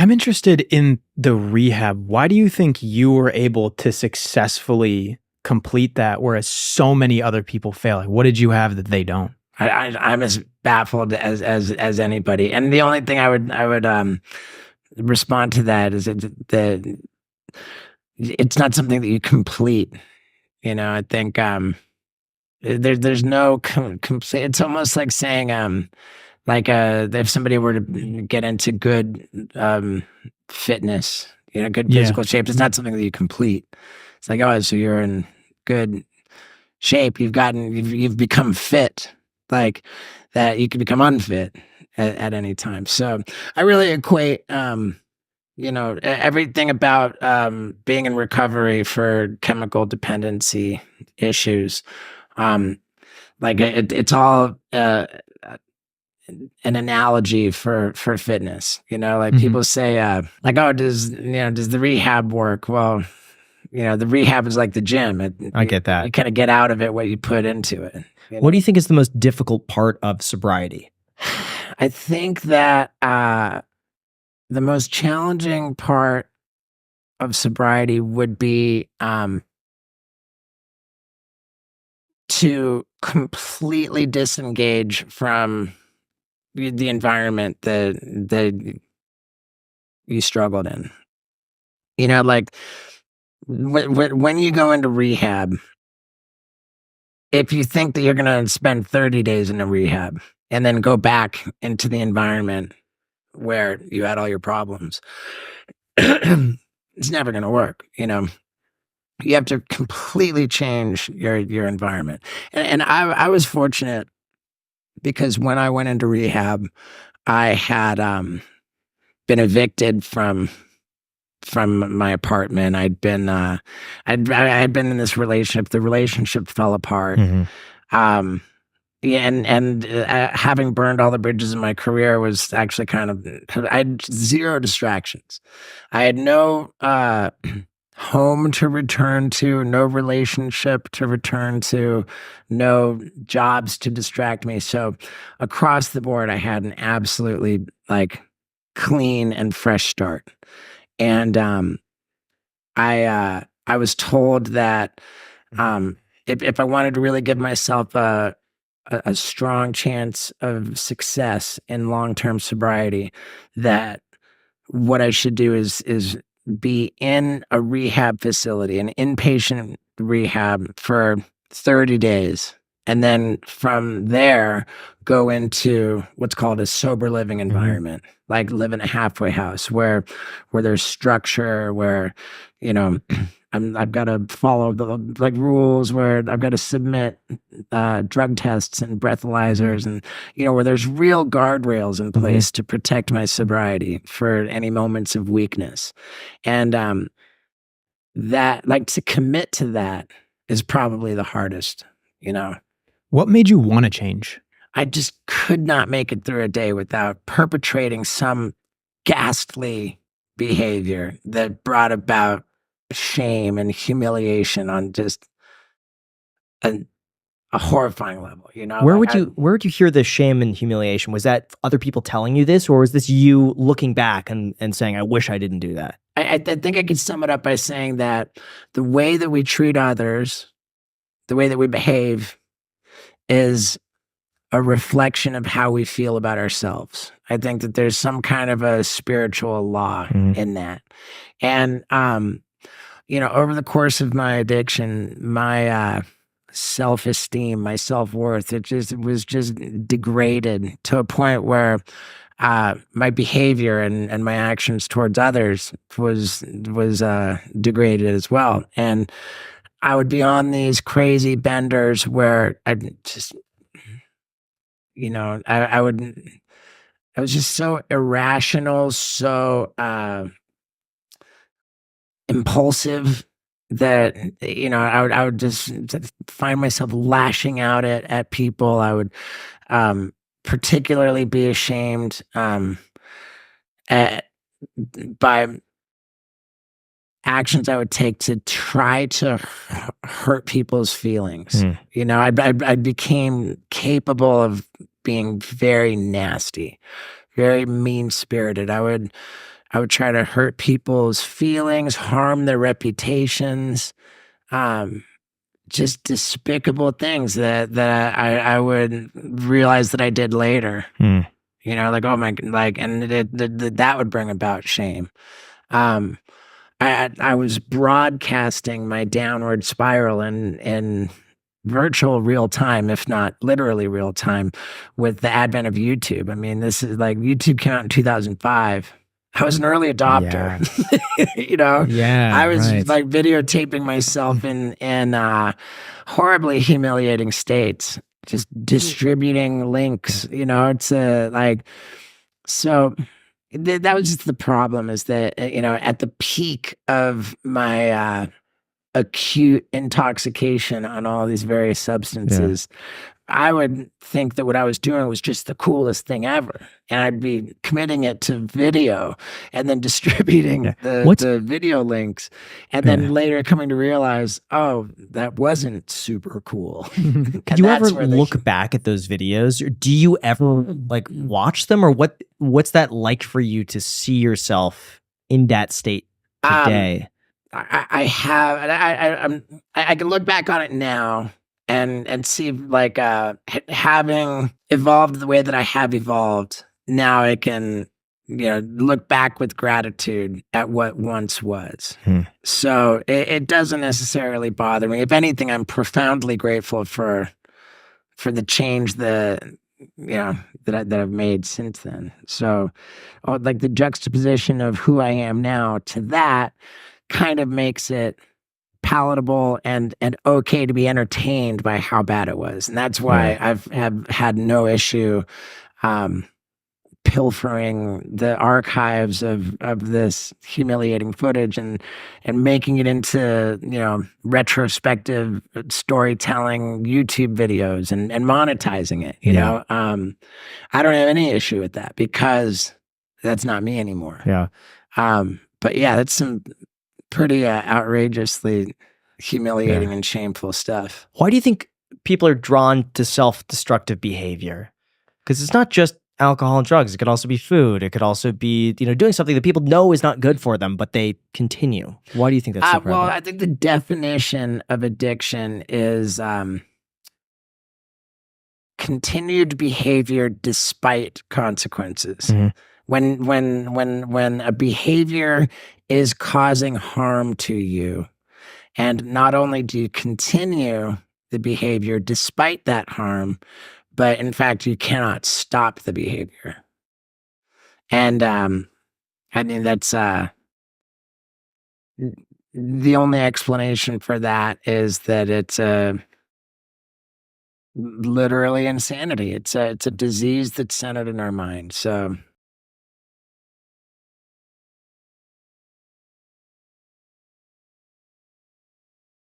I'm interested in the rehab. Why do you think you were able to successfully complete that, whereas so many other people fail? Like, what did you have that they don't? I'm as baffled as anybody. And the only thing I would respond to that is that it's not something that you complete. I think there's no complete. It's almost like saying if somebody were to get into good fitness, good Yeah. physical shape, it's not something that you complete. It's like, oh, so you're in good shape. You've become fit, like that. You can become unfit at any time. So I really equate, everything about being in recovery for chemical dependency issues. Um, it's all an analogy for fitness. Like Mhm. people say, oh, does the rehab work? Well, the rehab is like the gym. I get You that. kind of get out of it what you put into it. What do you think is the most difficult part of sobriety? I think that the most challenging part of sobriety would be to completely disengage from the environment that you struggled in. Like when you go into rehab, if you think that you're going to spend 30 days in a rehab and then go back into the environment where you had all your problems, it's never going to work. You have to completely change your environment. And I was fortunate because when I went into rehab, I had been evicted from my apartment. I had been in this relationship. The relationship fell apart. Mhm. Yeah, and having burned all the bridges in my career was actually I had zero distractions. I had no home to return to, no relationship to return to, no jobs to distract me. So across the board, I had an absolutely clean and fresh start. And I was told that if I wanted to really give myself a strong chance of success in long-term sobriety, that what I should do is be in a rehab facility, an inpatient rehab for 30 days. And then from there, go into what's called a sober living environment, like live in a halfway house where there's structure, where, you know, I've got to follow the rules, where I've got to submit drug tests and breathalyzers, and where there's real guardrails in place to protect my sobriety for any moments of weakness. And that, to commit to that is probably the hardest. What made you want to change? I just could not make it through a day without perpetrating some ghastly behavior that brought about shame and humiliation on just a horrifying level. Where would you hear the shame and humiliation? Was that other people telling you this, or was this you looking back and saying, I wish I didn't do that? I think I could sum it up by saying that the way that we treat others, the way that we behave, is a reflection of how we feel about ourselves. I think that there's some kind of a spiritual law in that. And, over the course of my addiction, my self-esteem, my self-worth, it was just degraded to a point where my behavior and my actions towards others was degraded as well. And I would be on these crazy benders where I just, I was just so irrational, so impulsive that I would just find myself lashing out at people. I would particularly be ashamed by actions I would take to try to hurt people's feelings. I became capable of being very nasty, very mean-spirited. I would I would try to hurt people's feelings, harm their reputations, just despicable things that I would realize that I did later. Hmm. You know, like, oh my, like, and that would bring about shame. Um, I was broadcasting my downward spiral in virtual real time, if not literally real time, with the advent of YouTube. I mean, this is like YouTube came out in 2005. I was an early adopter. You know, Yeah. I was right. like videotaping myself in horribly humiliating states, just distributing links. You know, it's like so. That was just the problem, is that you know, at the peak of my acute intoxication on all these various substances, I would think that what I was doing was just the coolest thing ever. And I'd be committing it to video and then distributing Yeah. the video links. And then later coming to realize, oh, that wasn't super cool. Do And you ever that's where the- look back at those videos, or do you ever like watch them, or what's that like for you to see yourself in that state today? I have, I can look back on it now and see, like, having evolved the way that I have evolved, now I can, you know, look back with gratitude at what once was. So it doesn't necessarily bother me. If anything, I'm profoundly grateful for the change that, you know, that I've made since then. So, like, the juxtaposition of who I am now to that kind of makes it palatable and okay to be entertained by how bad it was. And that's why I've had no issue pilfering the archives of this humiliating footage and making it into, you know, retrospective storytelling YouTube videos and monetizing it, you know. I don't have any issue with that, because that's not me anymore. But yeah, that's some pretty outrageously humiliating and shameful stuff. Why do you think people are drawn to self-destructive behavior? Because it's not just alcohol and drugs. It could also be food. It could also be, you know, doing something that people know is not good for them, but they continue. Why do you think that's so Well, prevalent? I think the definition of addiction is continued behavior despite consequences. When a behavior is causing harm to you, and not only do you continue the behavior despite that harm, but in fact you cannot stop the behavior. And I mean, that's the only explanation for that is that it's literally insanity. It's a disease that's centered in our mind. So